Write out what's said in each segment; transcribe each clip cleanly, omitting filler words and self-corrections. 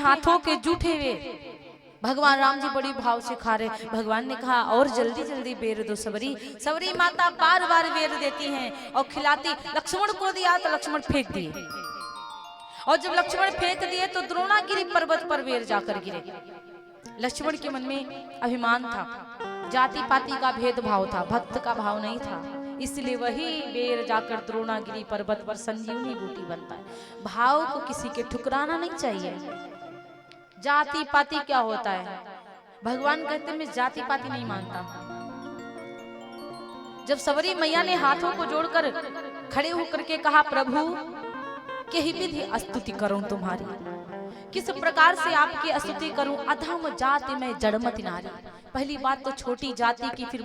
हाथों के जूठे वे भगवान राम जी बड़ी भाव से खा रहे। भगवान ने कहा और जल्दी जल्दी बेर दो सबरी। सबरी माता बार बार बेर देती हैं और खिलाती। लक्ष्मण को दिया तो लक्ष्मण फेंक दिए, और जब लक्ष्मण फेंक दिए तो द्रोणागिरी पर्वत पर बेर जाकर गिरे। लक्ष्मण के मन में अभिमान था, जाति पाति का भेदभाव था, भक्त का भाव नहीं था, इसलिए वही बेर जाकर द्रोणागिरी पर्वत पर संजीवनी बूटी बनता है। भाव को किसी के ठुकराना नहीं चाहिए। जाति पाति क्या होता है? भगवान कहते मैं जाति पाति नहीं मानता। जब सबरी मैया ने हाथों को जोड़कर खड़े होकर के कहा प्रभु के ही विधि स्तुति करूं तुम्हारी, किस प्रकार से आपकी स्तुति करूं, अधम जाति में जड़मति नारी। पहली बात तो छोटी जाति की, फिर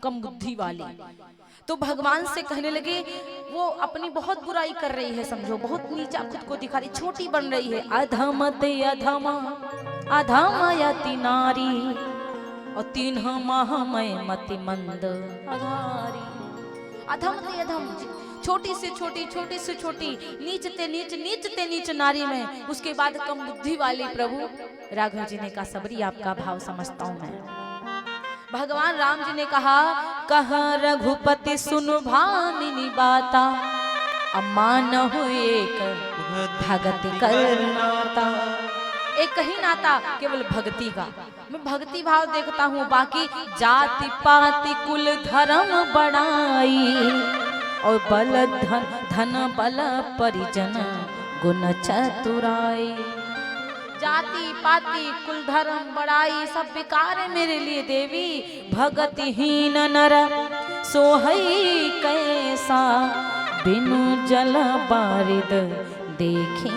कम बुद्धि वाली। तो भगवान से कहने लगे वो अपनी बहुत बुराई कर रही है, समझो बहुत नीचा खुद को दिखा रही, छोटी बन रही है। अधमते अधम अधमयति नारी और तीन महामय मति मंद अधारी। अधमते अधम, छोटी से छोटी, छोटी से छोटी, नीचते नीच, नीचते नीच नारी में, उसके बाद कम बुद्धि वाली। प्रभु राघव जी ने कहा सबरी आपका भाव समझता हूं मैं। भगवान राम जी ने कहा कह रघुपति सुन भामिनी बाता, अमान हो एक भगति करनाता। एक ही नाता केवल भक्ति का, मैं भक्ति भाव देखता हूँ, बाकी जाति पाति कुल धर्म बढ़ाई और बल धन धन बल परिजन गुण चतुराई। जाति पाति कुल धर्म बड़ाई सब बेकार है मेरे लिए देवी। भगतिहीन नर सोहई कैसा, बिनु जल बारिद देखी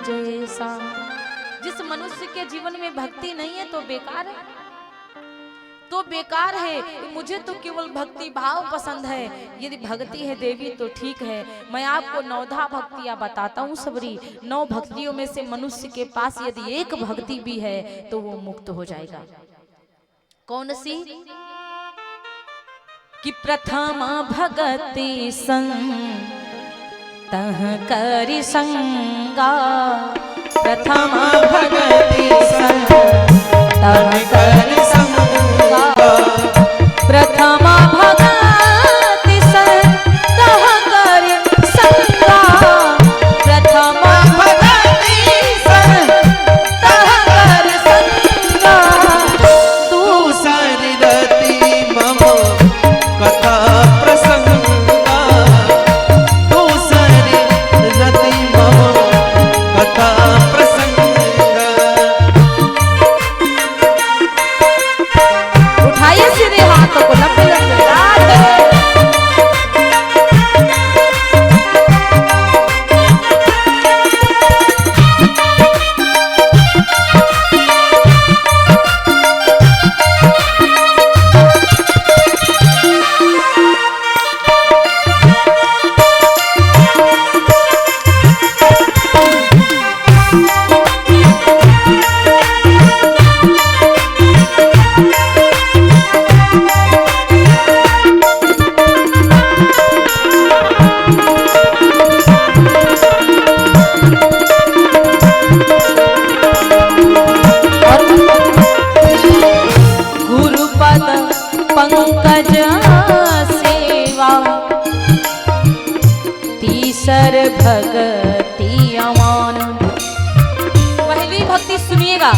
जैसा। जिस मनुष्य के जीवन में भक्ति नहीं है तो बेकार है, तो बेकार है। मुझे तो केवल भक्ति भाव पसंद है। यदि भक्ति है देवी तो ठीक है। मैं आपको 9 भक्तियां बताता हूँ सबरी। 9 भक्तियों में से मनुष्य के पास यदि एक भक्ति भी है तो वो मुक्त हो जाएगा। कौन सी? कि प्रथम भगति संग तह करि संगा, प्रथम भगति संग तह करि संगा, प्रथम भगति संग तह करि संगा, प्रथम भगति संग तह करि संगा। दूसरी रति मम कथा प्रसंगा, दूसरी रति मम कथा प्रसंगा। उठाइए सीधे हाथों को, लंबे लंबे राधे। पंकज सेवा तीसर भक्ति अमान। पहली भक्ति सुनिएगा,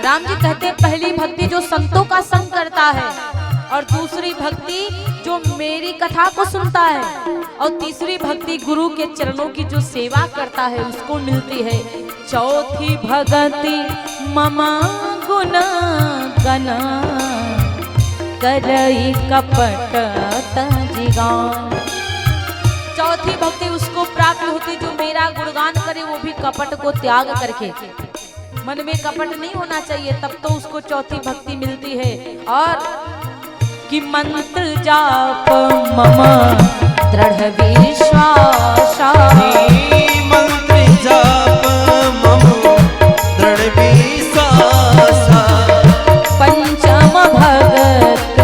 राम जी कहते हैं पहली भक्ति जो संतों का संग करता है, और दूसरी भक्ति जो मेरी कथा को सुनता है, और तीसरी भक्ति गुरु के चरणों की जो सेवा करता है उसको मिलती है। चौथी भक्ति ममा गुण गना, करई कपट तजिगान। चौथी भक्ति उसको प्राप्त होती जो मेरा गुणगान करे, वो भी कपट को त्याग करके। मन में कपट नहीं होना चाहिए, तब तो उसको चौथी भक्ति मिलती है। और कि मंत्र जाप मम दृढ़ विश्वास, मंत्र जाप मम दृढ़ विश्वास। पंचम भगत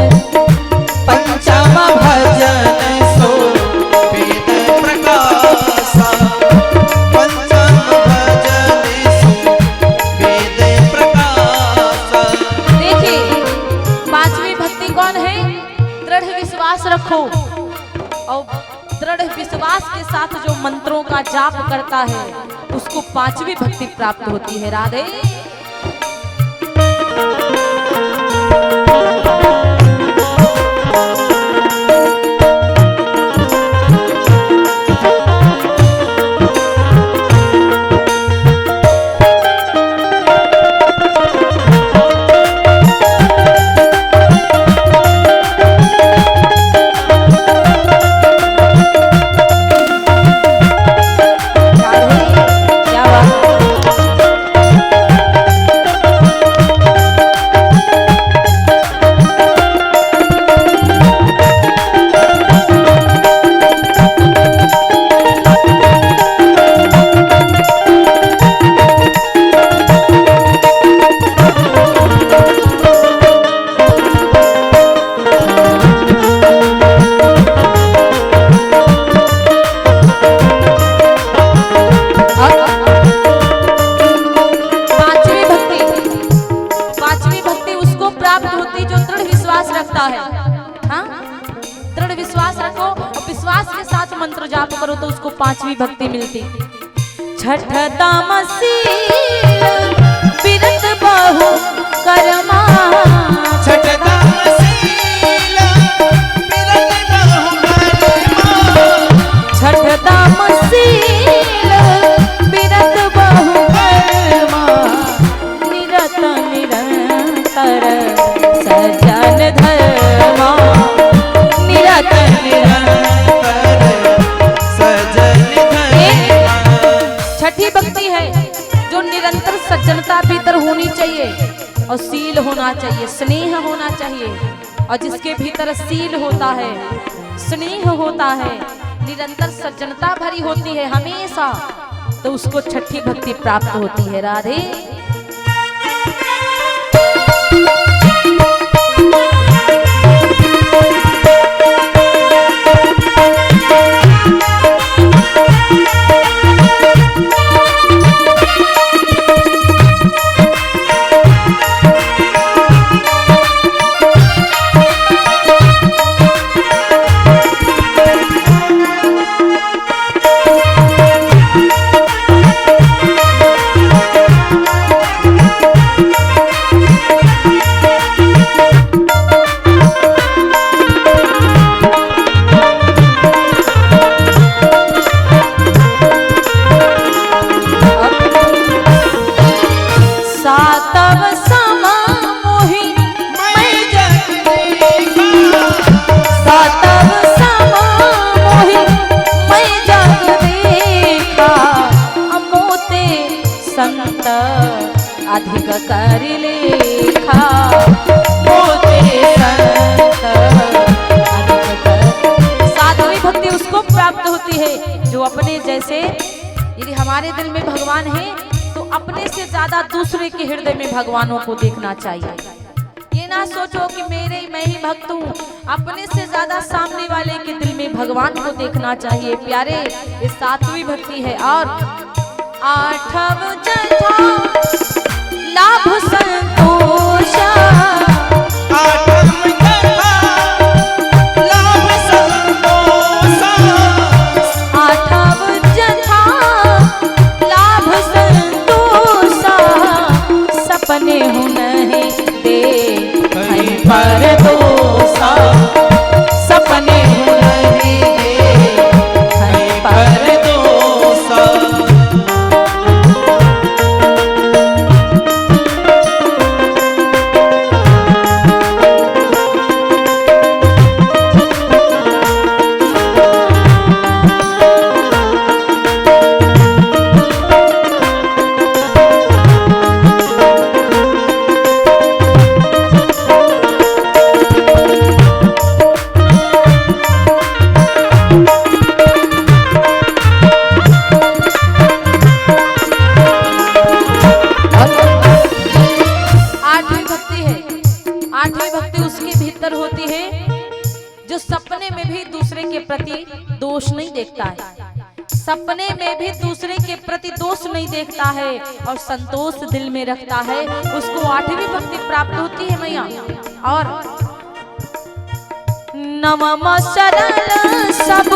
पंचम भजन सो वेद प्रकाशा, पंचम भजन सो साथ जो मंत्रों का जाप करता है उसको पांचवी भक्ति प्राप्त होती है। राधे मंत्र जाप करो तो उसको पांचवी भक्ति मिलती। छठ तामसील बिरत बहु कर्मा, छठ तामसील बिरत बहु कर्मा, छठ तामसील बिरत बहु कर्मा, निरत निरंतर सजन धर्मा, निरत निरंतर। छठी भक्ति है जो निरंतर सज्जनता भीतर होनी चाहिए और सील होना चाहिए, स्नेह होना चाहिए। और जिसके भीतर सील होता है, स्नेह होता है, निरंतर सज्जनता भरी होती है हमेशा, तो उसको छठी भक्ति प्राप्त होती है। राधे अधिक कर लेखा, सातवीं भक्ति उसको प्राप्त होती है जो अपने जैसे, यदि हमारे दिल में भगवान है तो अपने से ज्यादा दूसरे के हृदय में भगवानों को देखना चाहिए। ये ना सोचो कि मैं ही भक्त हूँ, अपने से ज्यादा सामने वाले के दिल में भगवान को देखना चाहिए। प्यारे ये सातवीं भक्ति है। और आठव जथा लाभ संतोष, आठव जथा लाभ संतोष, आठव जथा लाभ संतोष, सपने हो नहीं दे कहीं पर दोषा, सपने हो नहीं दे कहीं पर दोषा। दोष नहीं देखता है, सपने में भी दूसरे के प्रति दोष नहीं देखता है और संतोष दिल में रखता है, उसको आठवीं भक्ति प्राप्त होती है मैया। और नमः सरल सब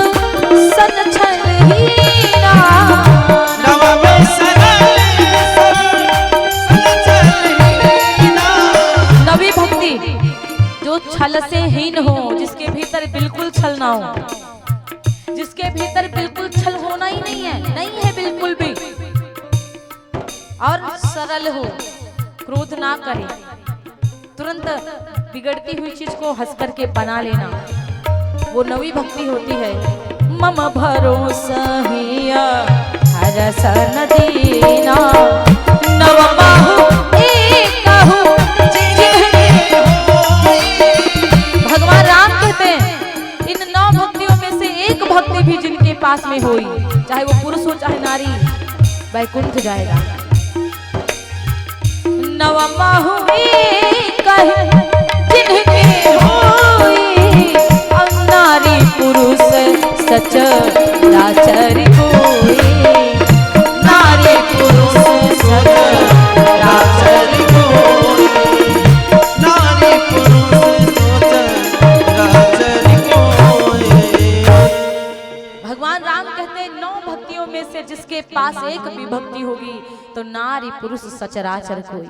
सन छल हीरा। नव में सरल सन छल हीरा। नवी भक्ति जो छल से हीन हो, जिसके भीतर बिल्कुल छल ना हो, जिसके भीतर बिल्कुल छल होना ही नहीं है बिल्कुल भी, और सरल हो, क्रोध ना करे, तुरंत बिगड़ती हुई चीज को हंस करके बना लेना, वो नवी भक्ति होती है। मम भरोसा हिया हरस न दीना, नव बाहु एकहु जिन्हें। भगवान राम कहते हैं इन 9 भक्तियों में से एक भक्ति भी जिनके पास में होई, चाहे वो पुरुष हो चाहे नारी, वैकुंठ जाएगा। नव बाहु एकहु जिनके होई, अब नारी पुरुष सचराचर कोई। नारी पुरुष सचराचर कोई। नारी पुरुष सचराचर कोई। भगवान राम कहते हैं 9 भक्तियों में से जिसके पास एक भी भक्ति होगी तो नारी पुरुष सचराचर कोई।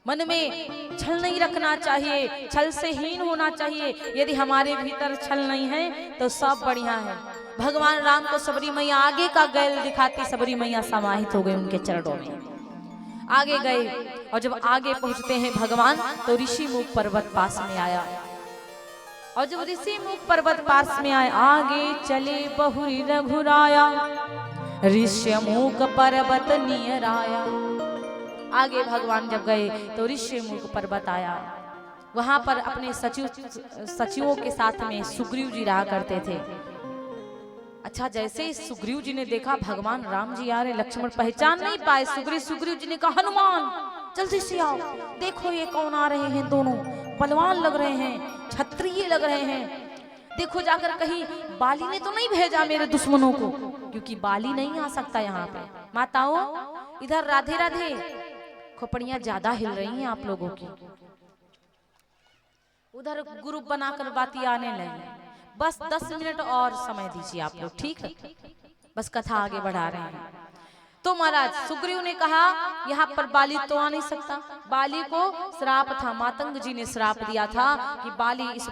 मन में छल नहीं रखना चाहिए, छल से हीन होना चाहिए। यदि हमारे भीतर छल नहीं है तो सब बढ़िया है। भगवान राम को सबरी मैया आगे का गैल दिखाती, सबरी मैया समाहित हो गए उनके चरणों में। आगे गए और जब आगे पहुंचते हैं भगवान तो ऋषि मुख पर्वत पास में आया। और जब ऋषि मुख पर्वत पास में आए, आगे चले बहुरी रघुराया, ऋष्यमुख पर्वत नियर आया। आगे भगवान जब गए तो ऋष्यमुख पर्वत आया। वहां पर अपने सचिवों के साथ में सुग्रीव जी रहा करते थे। अच्छा, जैसे ही सुग्रीव जी ने देखा भगवान राम जी आ रहे, लक्ष्मण पहचान नहीं पाए। सुग्रीव जी ने कहा हनुमान जल्दी से आओ, देखो ये कौन आ रहे हैं, दोनों बलवान लग रहे हैं, क्षत्रिय लग रहे हैं। देखो जाकर कहीं बाली ने तो नहीं भेजा मेरे दुश्मनों को, क्योंकि बाली नहीं आ सकता यहाँ पे। माताओं इधर राधे राधे, खोपड़ियां ज्यादा हिल रही हैं आप लोगों की। उधर ग्रुप बनाकर बातें आने लगी। बस 10 मिनट और समय दीजिए आप लोग, ठीक है? बस कथा आगे बढ़ा रहे हैं। तो महाराज सुग्रीव ने कहा यहाँ पर बाली तो आ नहीं सकता। बाली को श्राप था, मातंग जी ने श्राप दिया था कि बाली इस